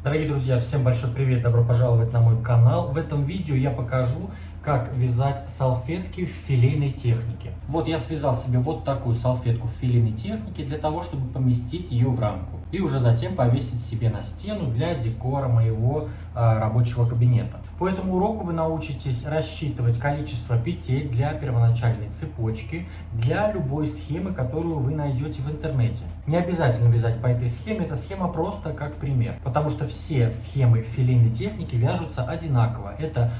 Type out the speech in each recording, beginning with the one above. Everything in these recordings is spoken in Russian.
Дорогие друзья, всем большой привет, добро пожаловать на мой канал. В этом видео я покажу, как вязать салфетки в филейной технике. Вот я связал себе вот такую салфетку в филейной технике для того, чтобы поместить ее в рамку. И уже затем повесить себе на стену для декора моего рабочего кабинета. По этому уроку вы научитесь рассчитывать количество петель для первоначальной цепочки, для любой схемы, которую вы найдете в интернете. Не обязательно вязать по этой схеме, эта схема просто как пример, потому что все схемы филейной техники вяжутся одинаково. Это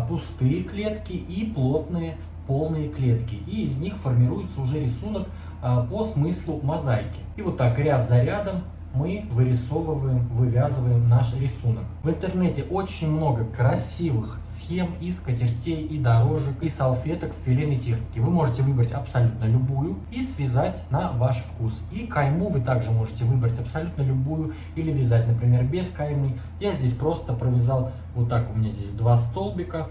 пустые клетки и плотные полные клетки, и из них формируется уже рисунок по смыслу мозаики. И вот так ряд за рядом мы вырисовываем, вывязываем наш рисунок. В интернете очень много красивых схем и скатертей, и дорожек, и салфеток в филейной технике. Вы можете выбрать абсолютно любую и связать на ваш вкус. И кайму вы также можете выбрать абсолютно любую или вязать, например, без каймы. Я здесь просто провязал вот так, у меня здесь два столбика,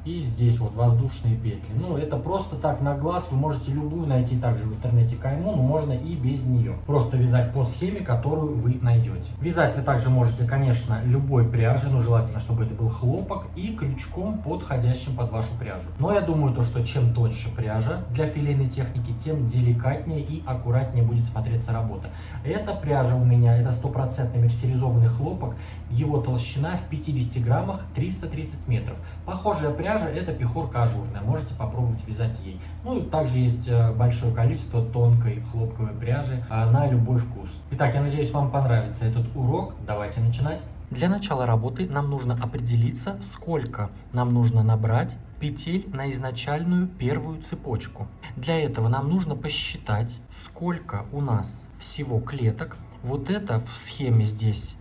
и здесь вот воздушные петли. Ну, это просто так на глаз. Вы можете любую найти также в интернете кайму, но можно и без нее. Просто вязать по схеме, которую вы найдете. Вязать вы также можете, конечно, любой пряжей, но желательно, чтобы это был хлопок, и крючком, подходящим под вашу пряжу. Но я думаю, что чем тоньше пряжа для филейной техники, тем деликатнее и аккуратнее будет смотреться работа. Эта пряжа у меня, это 100% мерсеризованный хлопок. Его толщина в 50 граммах 330 метров. Похожая пряжа это пехорка ажурная, можете попробовать вязать ей. Ну и также есть большое количество тонкой хлопковой пряжи на любой вкус. Итак, я надеюсь, вам понравится этот урок. Давайте начинать. Для начала работы нам нужно определиться, сколько нам нужно набрать петель на изначальную первую цепочку. Для этого нам нужно посчитать, сколько у нас всего клеток. Вот это в схеме здесь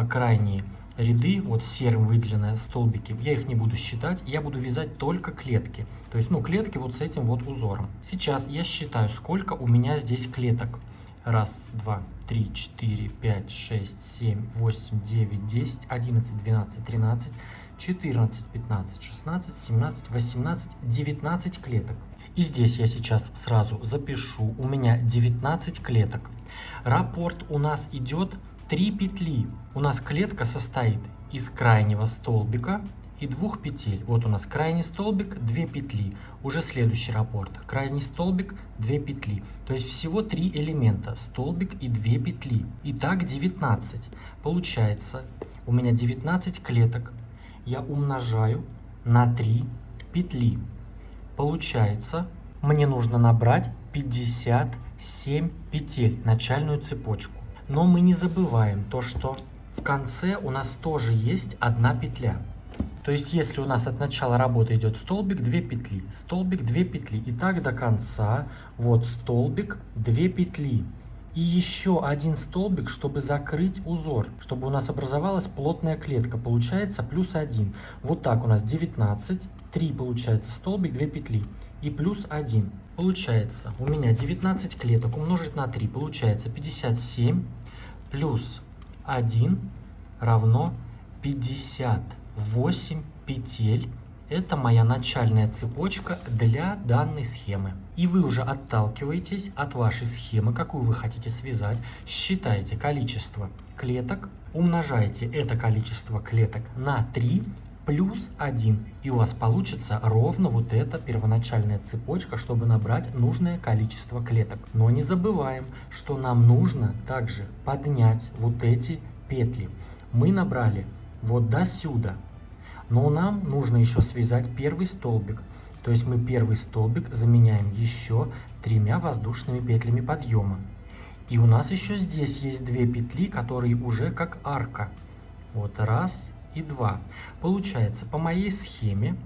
крайние ряды, вот серым выделенные столбики, я их не буду считать, я буду вязать только клетки. То есть, клетки вот с этим вот узором. Сейчас я считаю, сколько у меня здесь клеток. Раз, два, три, четыре, пять, шесть, семь, восемь, девять, 10, 11, 12, 13, 14, 15, 16, 17, 18, 19 клеток. И здесь я сейчас сразу запишу, у меня 19 клеток. Раппорт у нас идет 3 петли. У нас клетка состоит из крайнего столбика и 2 петель. Вот у нас крайний столбик, 2 петли. Уже следующий раппорт. Крайний столбик, 2 петли. То есть всего 3 элемента. Столбик и 2 петли. Итак, 19. Получается, у меня 19 клеток. Я умножаю на 3 петли. Получается, мне нужно набрать 57 петель, начальную цепочку. Но мы не забываем то, что в конце у нас тоже есть одна петля. То есть, если у нас от начала работы идет столбик, 2 петли, столбик, 2 петли. И так до конца. Вот столбик, 2 петли. И еще один столбик, чтобы закрыть узор, чтобы у нас образовалась плотная клетка. Получается плюс 1. Вот так у нас 19, 3 получается столбик, 2 петли. И плюс 1. Получается у меня 19 клеток умножить на 3. Получается 57 плюс 1 равно 58 петель. Это моя начальная цепочка для данной схемы. И вы уже отталкиваетесь от вашей схемы, какую вы хотите связать. Считаете количество клеток, умножаете это количество клеток на 3 плюс 1. И у вас получится ровно вот эта первоначальная цепочка, чтобы набрать нужное количество клеток. Но не забываем, что нам нужно также поднять вот эти петли. Мы набрали вот до сюда. Но нам нужно еще связать первый столбик. То есть мы первый столбик заменяем еще 3 воздушными петлями подъема. И у нас еще здесь есть 2 петли, которые уже как арка. Вот раз и 2. Получается, по моей схеме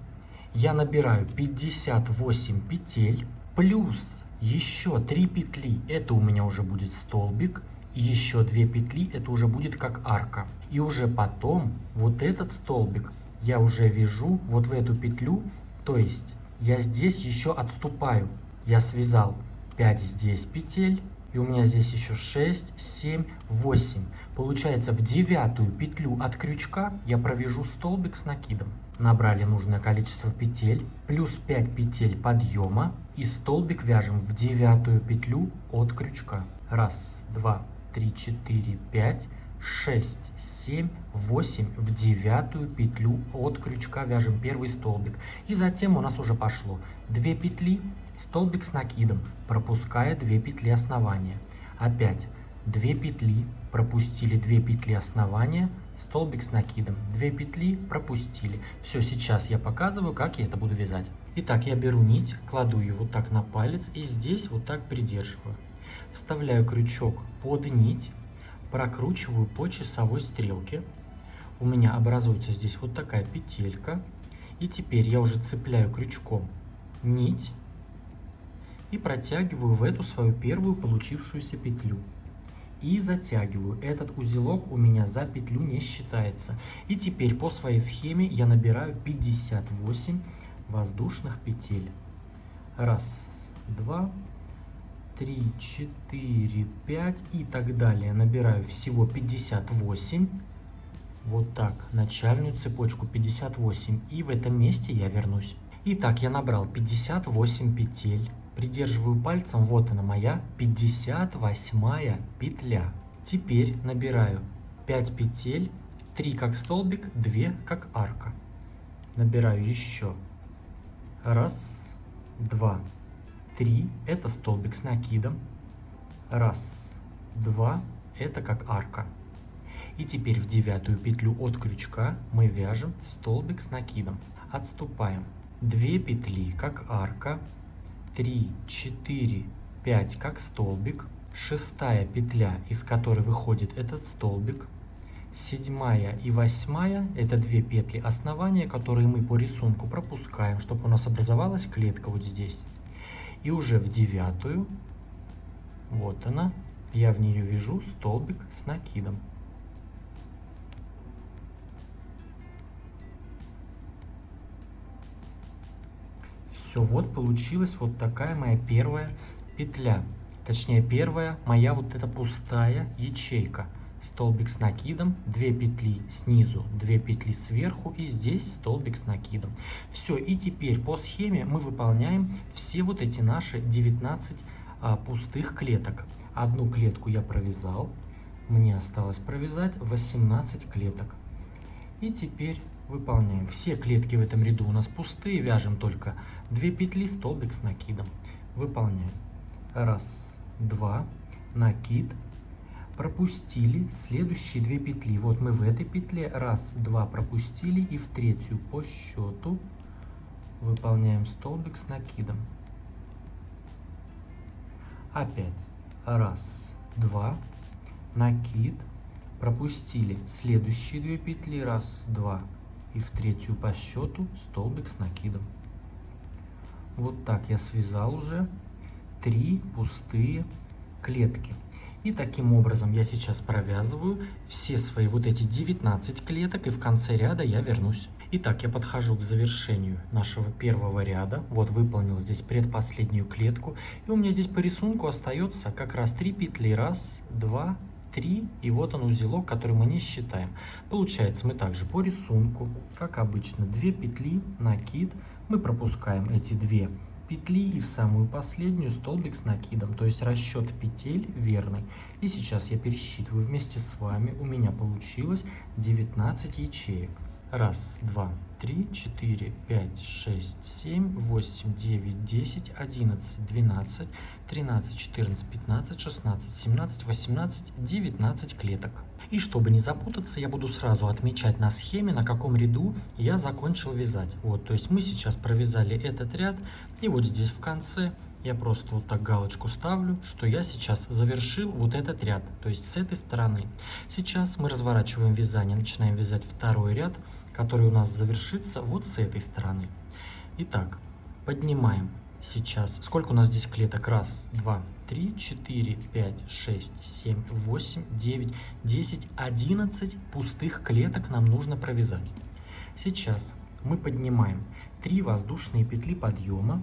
я набираю 58 петель плюс еще 3 петли. Это у меня уже будет столбик. Еще 2 петли, это уже будет как арка. И уже потом вот этот столбик я уже вяжу вот в эту петлю, то есть я здесь еще отступаю. Я связал 5 здесь петель, и у меня здесь еще 6, 7, 8. Получается, в 9-ю петлю от крючка я провяжу столбик с накидом. Набрали нужное количество петель, плюс 5 петель подъема, и столбик вяжем в 9-ю петлю от крючка. Раз, два, 3, 4, 5, 6, 7, 8 в 9 петлю от крючка вяжем первый столбик. И затем у нас уже пошло 2 петли, столбик с накидом, пропуская 2 петли основания. Опять 2 петли, пропустили 2 петли основания, столбик с накидом, 2 петли, пропустили. Все, сейчас я показываю, как я это буду вязать. Итак, я беру нить, кладу ее вот так на палец и здесь вот так придерживаю. Вставляю крючок под нить, прокручиваю по часовой стрелке. У меня образуется здесь вот такая петелька. И теперь я уже цепляю крючком нить и протягиваю в эту свою первую получившуюся петлю. И затягиваю. Этот узелок у меня за петлю не считается. И теперь по своей схеме я набираю 58 воздушных петель. Раз, два, 3, 4, 5 и так далее. Набираю всего 58. Вот так, начальную цепочку 58. И в этом месте я вернусь. Итак, я набрал 58 петель. Придерживаю пальцем, вот она моя 58 петля. Теперь набираю 5 петель, 3 как столбик, 2 как арка. Набираю еще. Раз, два, 3, это столбик с накидом. Раз, два, это как арка. И теперь в 9 петлю от крючка мы вяжем столбик с накидом. Отступаем. 2 петли как арка, 3, 4, 5 как столбик. 6-я петля, из которой выходит этот столбик. 7-я и 8-я это 2 петли основания, которые мы по рисунку пропускаем, чтобы у нас образовалась клетка вот здесь. И уже в 9-ю, вот она, я в нее вяжу столбик с накидом. Все, вот получилась вот такая моя первая петля. Точнее, первая моя вот эта пустая ячейка. Столбик с накидом, 2 петли снизу, 2 петли сверху и здесь столбик с накидом. Все, и теперь по схеме мы выполняем все вот эти наши 19 пустых клеток. Одну клетку я провязал, мне осталось провязать 18 клеток. И теперь выполняем. Все клетки в этом ряду у нас пустые, вяжем только 2 петли, столбик с накидом. Выполняем. Раз, два, накид. Пропустили следующие 2 петли. Вот мы в этой петле раз, два пропустили и в 3-ю по счету выполняем столбик с накидом. Опять раз, два, накид. Пропустили следующие 2 петли, раз, два и в 3-ю по счету столбик с накидом. Вот так я связал уже 3 пустые клетки. И таким образом я сейчас провязываю все свои вот эти 19 клеток, и в конце ряда я вернусь. Итак, я подхожу к завершению нашего первого ряда. Вот выполнил здесь предпоследнюю клетку. И у меня здесь по рисунку остается как раз 3 петли. Раз, два, 3. И вот он узелок, который мы не считаем. Получается, мы также по рисунку, как обычно, 2 петли, накид. Мы пропускаем эти 2 петли и в самую последнюю столбик с накидом, то есть расчет петель верный. И сейчас я пересчитываю вместе с вами, у меня получилось 19 ячеек. Раз, два, 3, 4, 5, 6, 7, 8, 9, 10, 11, 12, 13, 14, 15, 16, 17, 18, 19 клеток. И чтобы не запутаться, я буду сразу отмечать на схеме, на каком ряду я закончил вязать. Вот, то есть мы сейчас провязали этот ряд, и вот здесь в конце я просто вот так галочку ставлю, что я сейчас завершил вот этот ряд, то есть с этой стороны. Сейчас мы разворачиваем вязание, начинаем вязать второй ряд, который у нас завершится вот с этой стороны. Итак, поднимаем сейчас. Сколько у нас здесь клеток? Раз, два, 3, 4, 5, 6, 7, 8, 9, 10, 11 пустых клеток нам нужно провязать. Сейчас мы поднимаем 3 воздушные петли подъема.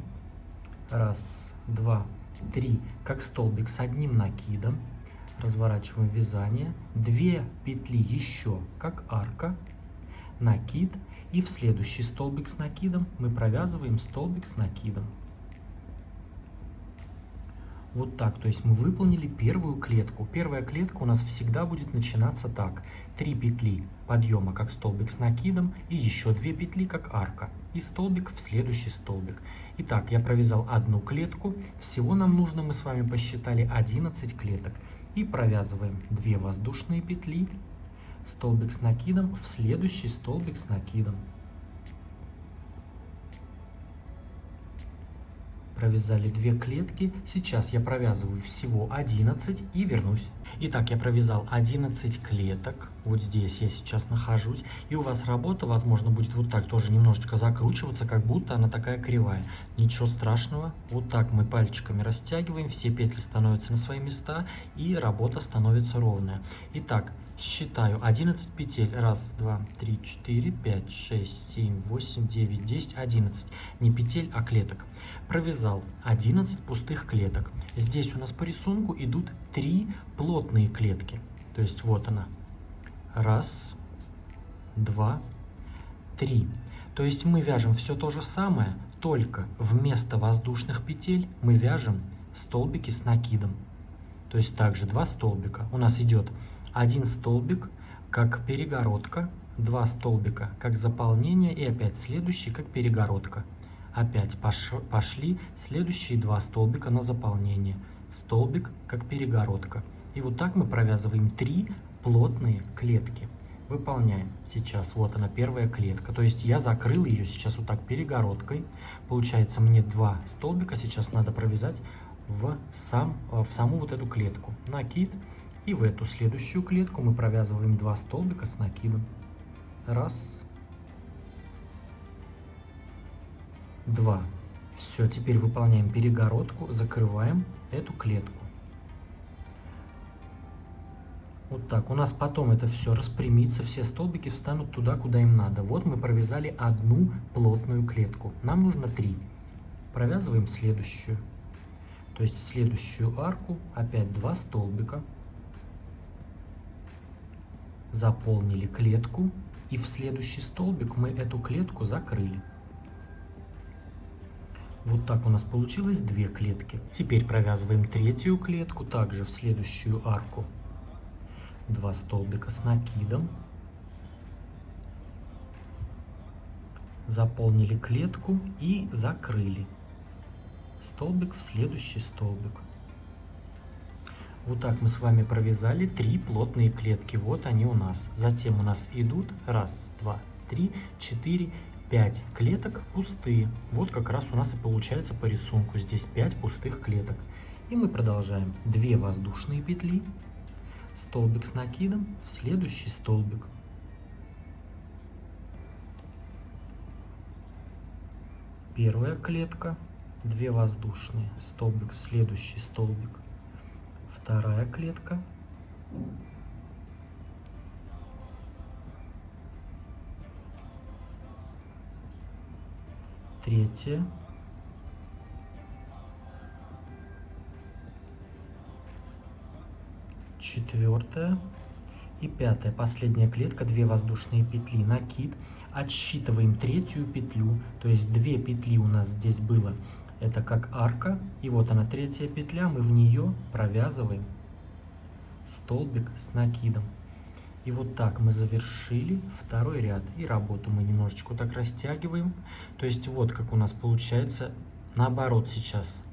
Раз, два, 3, как столбик с одним накидом. Разворачиваем вязание. 2 петли еще, как арка. Накид. И в следующий столбик с накидом мы провязываем столбик с накидом. Вот так, то есть мы выполнили первую клетку. Первая клетка у нас всегда будет начинаться так. 3 петли подъема, как столбик с накидом, и еще 2 петли, как арка. И столбик в следующий столбик. Итак, я провязал одну клетку. Всего нам нужно, мы с вами посчитали, 11 клеток. И провязываем 2 воздушные петли, столбик с накидом, в следующий столбик с накидом. Провязали 2 клетки. Сейчас я провязываю всего 11 и вернусь. Итак, я провязал 11 клеток. Вот здесь я сейчас нахожусь. И у вас работа, возможно, будет вот так тоже немножечко закручиваться, как будто она такая кривая. Ничего страшного. Вот так мы пальчиками растягиваем. Все петли становятся на свои места. И работа становится ровная. Итак, считаю 11 петель. 1, 2, 3, 4, 5, 6, 7, 8, 9, 10, 11. Не петель, а клеток. Провязал 11 пустых клеток. Здесь у нас по рисунку идут 3 плотные клетки. То есть вот она. 1, 2, 3. То есть мы вяжем все то же самое, только вместо воздушных петель мы вяжем столбики с накидом. То есть также 2 столбика. У нас идет 1 столбик как перегородка, 2 столбика как заполнение и опять следующий как перегородка. Опять пошли следующие 2 столбика на заполнение. Столбик как перегородка. И вот так мы провязываем 3 плотные клетки. Выполняем. Сейчас вот она, первая клетка. То есть я закрыл ее сейчас вот так перегородкой. Получается, мне 2 столбика сейчас надо провязать в саму вот эту клетку. Накид. И в эту следующую клетку мы провязываем 2 столбика с накидом. 1, 2. Все, теперь выполняем перегородку, закрываем эту клетку. Вот так. У нас потом это все распрямится, все столбики встанут туда, куда им надо. Вот мы провязали одну плотную клетку. Нам нужно 3. Провязываем следующую. То есть следующую арку опять 2 столбика. Заполнили клетку. И в следующий столбик мы эту клетку закрыли. Вот так у нас получилось 2 клетки. Теперь провязываем третью клетку, также в следующую арку. 2 столбика с накидом. Заполнили клетку и закрыли. Столбик в следующий столбик. Вот так мы с вами провязали 3 плотные клетки. Вот они у нас. Затем у нас идут 1, 2, 3, 4, 5 клеток пустые. Вот как раз у нас и получается по рисунку. Здесь 5 пустых клеток. И мы продолжаем. 2 воздушные петли. Столбик с накидом в следующий столбик. Первая клетка. 2 воздушные. Столбик в следующий столбик. Вторая клетка. Третья. Четвертая. И пятая, последняя клетка, 2 воздушные петли, накид. Отсчитываем третью петлю, то есть 2 петли у нас здесь было. Это как арка, и вот она, третья петля, мы в нее провязываем столбик с накидом. И вот так мы завершили второй ряд. И работу мы немножечко так растягиваем. То есть вот как у нас получается наоборот сейчас.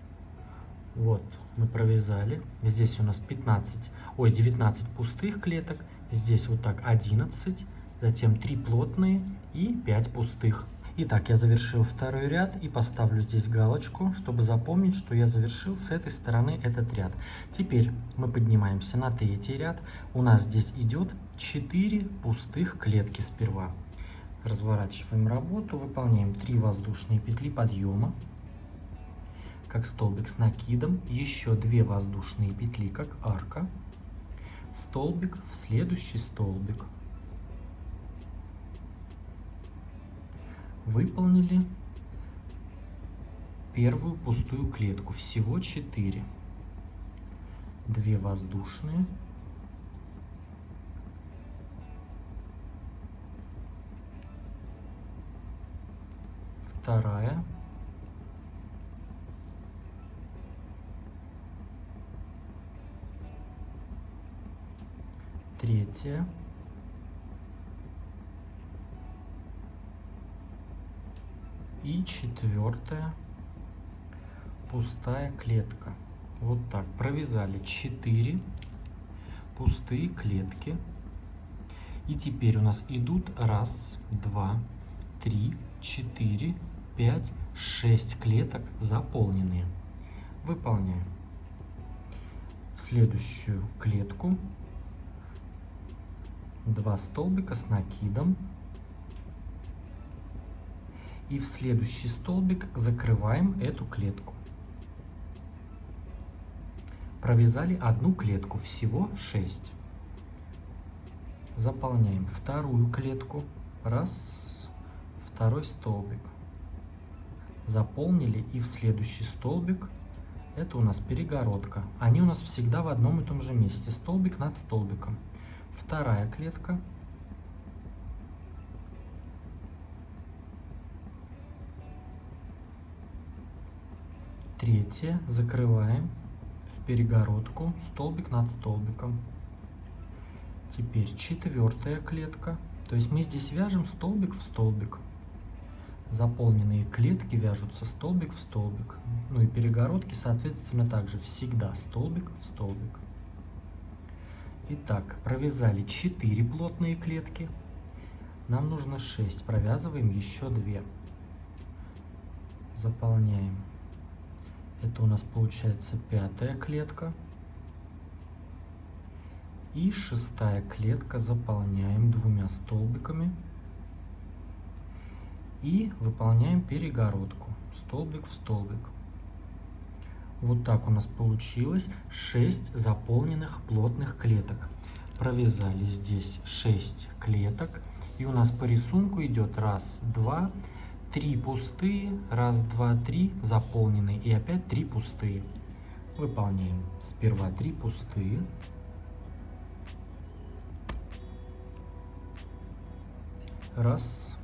Вот мы провязали. Здесь у нас 19 пустых клеток. Здесь вот так 11. Затем 3 плотные и 5 пустых. Итак, я завершил второй ряд и поставлю здесь галочку, чтобы запомнить, что я завершил с этой стороны этот ряд. Теперь мы поднимаемся на третий ряд. У нас здесь идет 4 пустых клетки сперва. Разворачиваем работу, выполняем 3 воздушные петли подъема, как столбик с накидом, еще 2 воздушные петли, как арка, столбик в следующий столбик. Выполнили первую пустую клетку, всего 4. 2 воздушные, вторая, третья. И четвертая пустая клетка. Вот так провязали 4 пустые клетки. И теперь у нас идут 1, 2, 3, 4, 5, 6 клеток заполненные. Выполняем. В следующую клетку 2 столбика с накидом. И в следующий столбик закрываем эту клетку. Провязали одну клетку, всего 6. Заполняем вторую клетку. 1, 2 столбик. Заполнили, и в следующий столбик, это у нас перегородка. Они у нас всегда в одном и том же месте, столбик над столбиком. Вторая клетка. Третья, закрываем в перегородку, столбик над столбиком. Теперь четвертая клетка, то есть мы здесь вяжем столбик в столбик. Заполненные клетки вяжутся столбик в столбик. Ну и перегородки, соответственно, также всегда столбик в столбик. Итак, провязали 4 плотные клетки. Нам нужно 6. Провязываем еще 2. Заполняем. Это у нас получается 5-я клетка. И 6-я клетка заполняем 2 столбиками. И выполняем перегородку, столбик в столбик. Вот так у нас получилось 6 заполненных плотных клеток. Провязали здесь 6 клеток. И у нас по рисунку идет 1, 2, 3 пустые, 1, 2, 3 заполненные и опять 3 пустые. Выполняем сперва 3 пустые. Раз.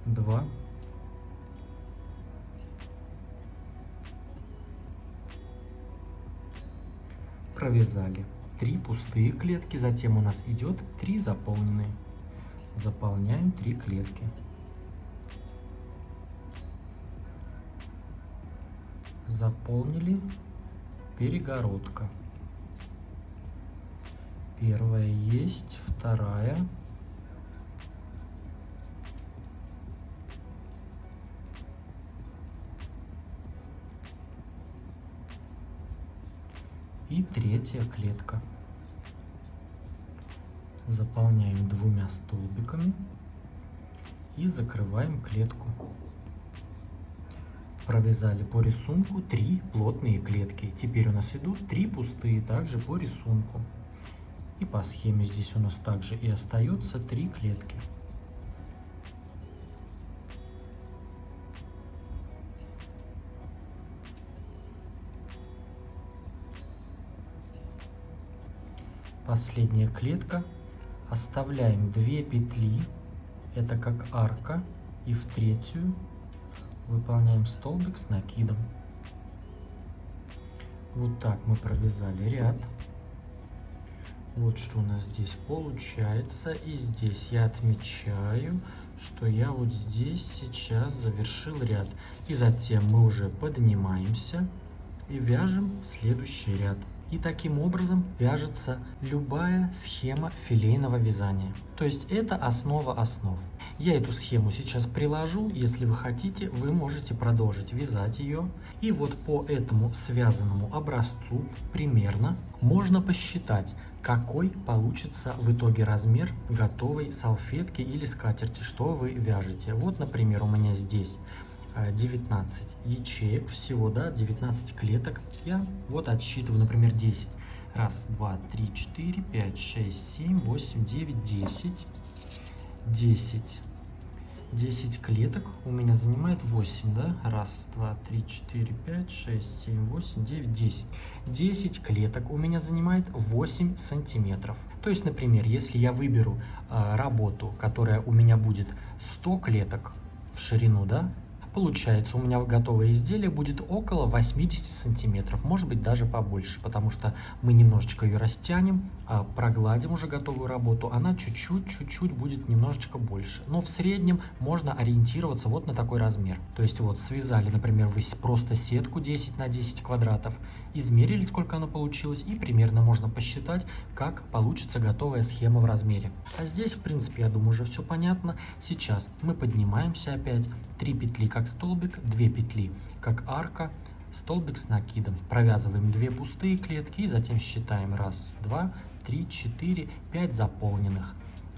Два. Провязали 3 пустые клетки, затем у нас идет 3 заполненные. Заполняем 3 клетки. Заполнили, перегородка. Первая есть, вторая. И третья клетка. Заполняем 2 столбиками и закрываем клетку. Провязали по рисунку 3 плотные клетки. Теперь у нас идут 3 пустые, также по рисунку. И по схеме здесь у нас также и остается 3 клетки. Последняя клетка. Оставляем 2 петли, это как арка, и в третью выполняем столбик с накидом. Вот так мы провязали ряд. Вот что у нас здесь получается. И здесь я отмечаю, что я вот здесь сейчас завершил ряд. И затем мы уже поднимаемся и вяжем следующий ряд. И таким образом вяжется любая схема филейного вязания. То есть это основа основ. Я эту схему сейчас приложу. Если вы хотите, вы можете продолжить вязать ее. И вот по этому связанному образцу примерно можно посчитать, какой получится в итоге размер готовой салфетки или скатерти, что вы вяжете. Вот, например, у меня здесь 19 ячеек всего, да, 19 клеток. Я вот отсчитываю, например, 10. 1, 2, 3, 4, 5, 6, 7, 8, 9, 10. 10 клеток у меня занимает 8, да? 1, 2, 3, 4, 5, 6, 7, 8, 9, 10. 10 клеток у меня занимает 8 сантиметров. То есть, например, если я выберу работу, которая у меня будет 100 клеток в ширину, да? Получается, у меня готовое изделие будет около 80 сантиметров, может быть даже побольше, потому что мы немножечко ее растянем, прогладим уже готовую работу, она чуть-чуть будет немножечко больше. Но в среднем можно ориентироваться вот на такой размер. То есть вот связали, например, вы просто сетку 10 на 10 квадратов, измерили, сколько она получилась, и примерно можно посчитать, как получится готовая схема в размере. А здесь, в принципе, я думаю, уже все понятно. Сейчас мы поднимаемся опять, 3 петли как столбик, 2 петли как арка, столбик с накидом. Провязываем 2 пустые клетки и затем считаем 1, 2, 3, 4, 5 заполненных,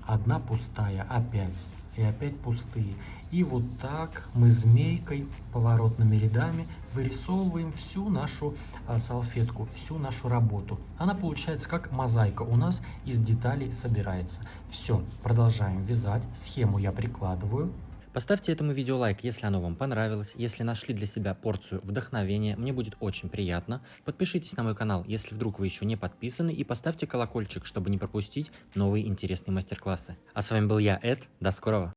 1 пустая, опять и опять пустые. И вот так мы змейкой, поворотными рядами вырисовываем всю нашу салфетку, всю нашу работу. Она получается как мозаика, у нас из деталей собирается. Все, продолжаем вязать. Схему я прикладываю. Поставьте этому видео лайк, если оно вам понравилось, если нашли для себя порцию вдохновения, мне будет очень приятно. Подпишитесь на мой канал, если вдруг вы еще не подписаны, и поставьте колокольчик, чтобы не пропустить новые интересные мастер-классы. А с вами был я, Эд, до скорого!